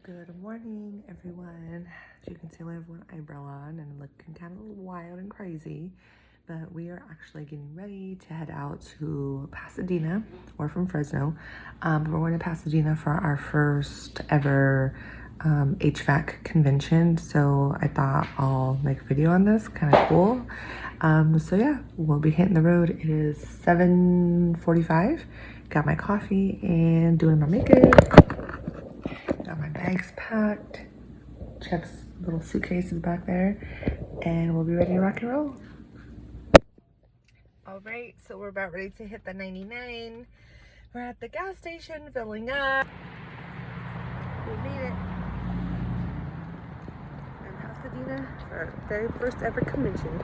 Good morning, everyone. As you can see, I have one eyebrow on and I'm looking kind of wild and crazy, but we are actually getting ready to head out to Pasadena. We're from Fresno, but we're going to Pasadena for our first ever HVAC convention. So I thought I'll make a video on this, kind of cool. So yeah, we'll be hitting the road. It is 7:45. Got my coffee and doing my makeup. Got my bags packed. Chuck's little suitcase is back there, and we'll be ready to rock and roll. All right, so we're about ready to hit the 99. We're at the gas station filling up. We made it. In Pasadena for our very first ever convention.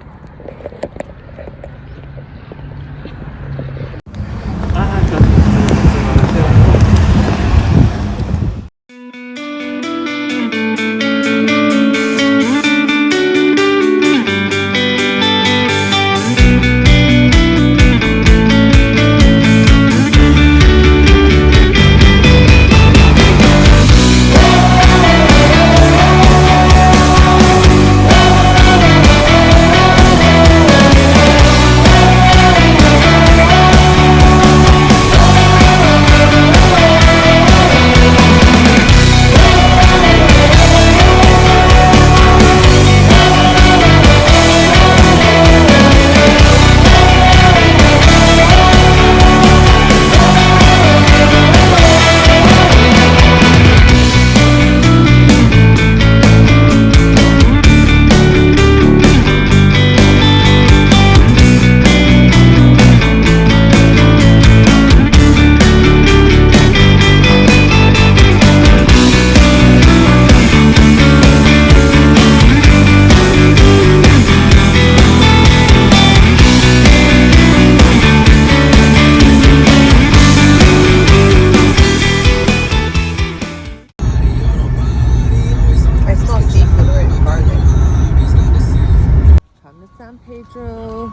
San Pedro.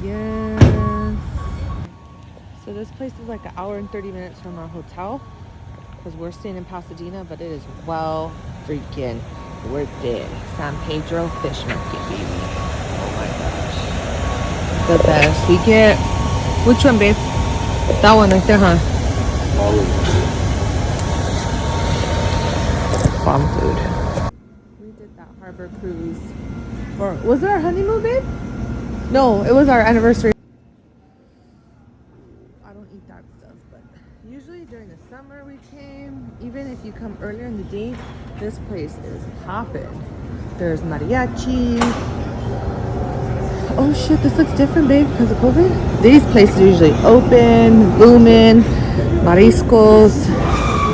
Yes. So this place is like an hour and 30 minutes from our hotel because we're staying in Pasadena, but it is well freaking worth it. San Pedro Fish Market, baby. Oh my gosh. The best. We get, which one, babe? That one right there, huh? Bomb food. We did that harbor cruise. Or was it our honeymoon, babe? No, it was our anniversary. I don't eat that stuff, but usually during the summer we came. Even if you come earlier in the day, this place is popping. There's mariachi. Oh shit, this looks different, babe, because of COVID. These places are usually open, booming, mariscos,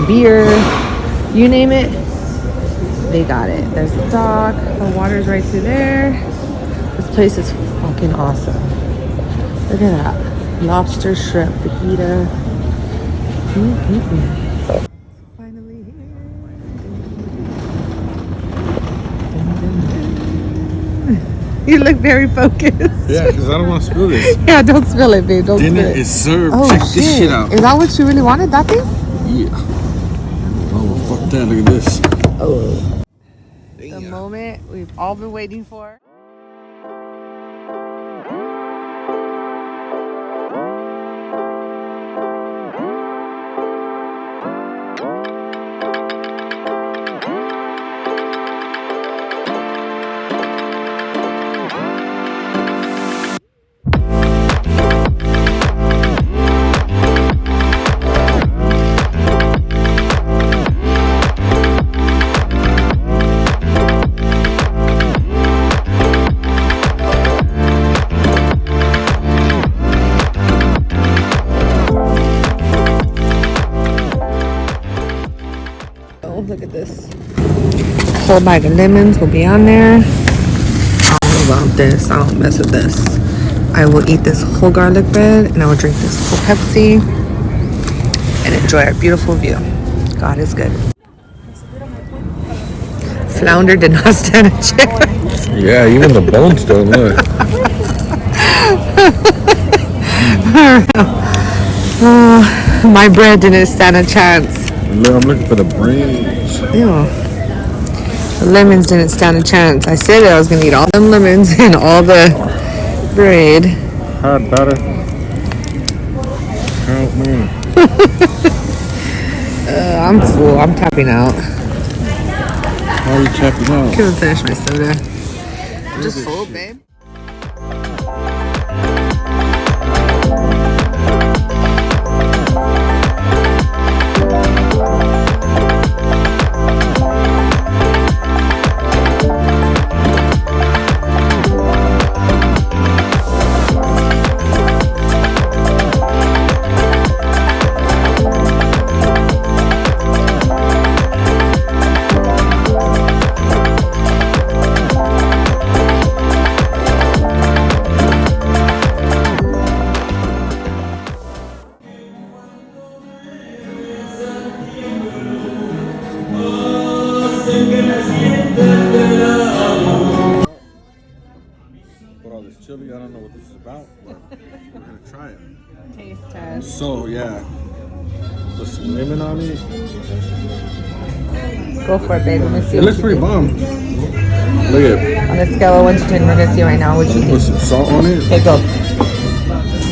beer, you name it. They got it. There's the dock. The water's right through there. This place is fucking awesome. Look at that. Lobster, shrimp, fajita. Finally here. You look very focused. Yeah, because I don't want to spill this. Yeah, don't spill it, babe. Don't Dinner spill it. is served. Oh, Check shit. this shit out. Is that what you really wanted, that thing? Yeah. Oh, fuck that. Look at this. Oh. The moment we've all been waiting for. Look at this. Whole bag of lemons will be on there. I don't know about this. I don't mess with this. I will eat this whole garlic bread and I will drink this whole Pepsi and enjoy our beautiful view. God is good. Flounder did not stand a chance. Yeah, even the bones don't look. My bread didn't stand a chance. I'm looking for the brains. Ew. The lemons didn't stand a chance. I said that I was gonna eat all them lemons and all the bread. Hi, daughter. Help me. I'm full. I'm tapping out. Why are you tapping out? Couldn't finish my soda. I'm just full, babe. But all this chili, I don't know what this is about, but we're gonna try it. Taste test. So yeah, put some lemon on it. Go for it, babe. Let me see. It looks pretty bomb. Look at it. On a scale of 1 to 10, we're gonna see right now what you Put think. some salt on it. Okay, go.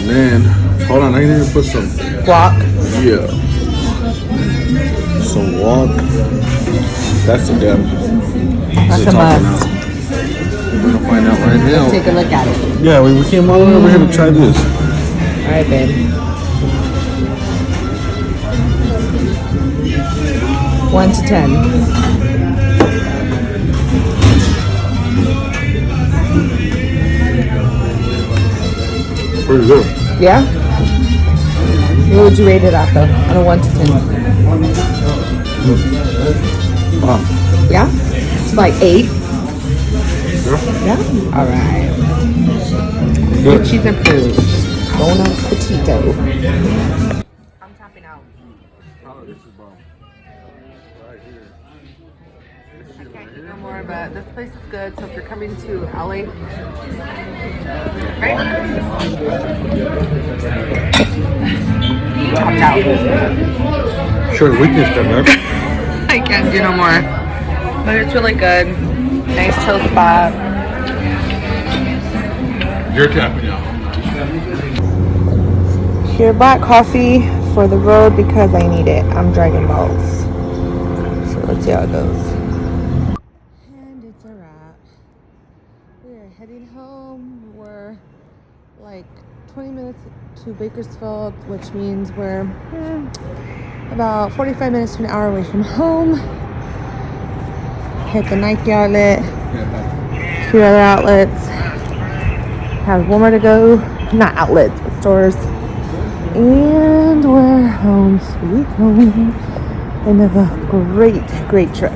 Man, hold on, I need to put some. Guac. Yeah. Some walk. That's a damn. That's a must. We're gonna find out right now. Take a look at it. Yeah, we came all the way over here to try this. All right, babe. 1 to 10. Pretty good. Yeah? What would you rate it at though? On a 1 to 10. Wow. Yeah? It's like 8. Yeah? Alright. Good. She's improved. Bon appetito. I'm tapping out. Oh, this is bomb. Right here. I can't eat no more, but this place is good. So if you're coming to LA, right? Tapped out. Show your weakness, then, man. I can't do no more. But it's really good. Nice chill spot. You're tapping out. Pure black coffee for the road because I need it. I'm dragging balls. So let's see how it goes. And it's a wrap. We are heading home. We're like 20 minutes to Bakersfield, which means we're about 45 minutes to an hour away from home. Hit the Nike outlet. A few other outlets. Have one more to go. Not outlets, but stores. And we're home, sweet home. End of a great, great trip.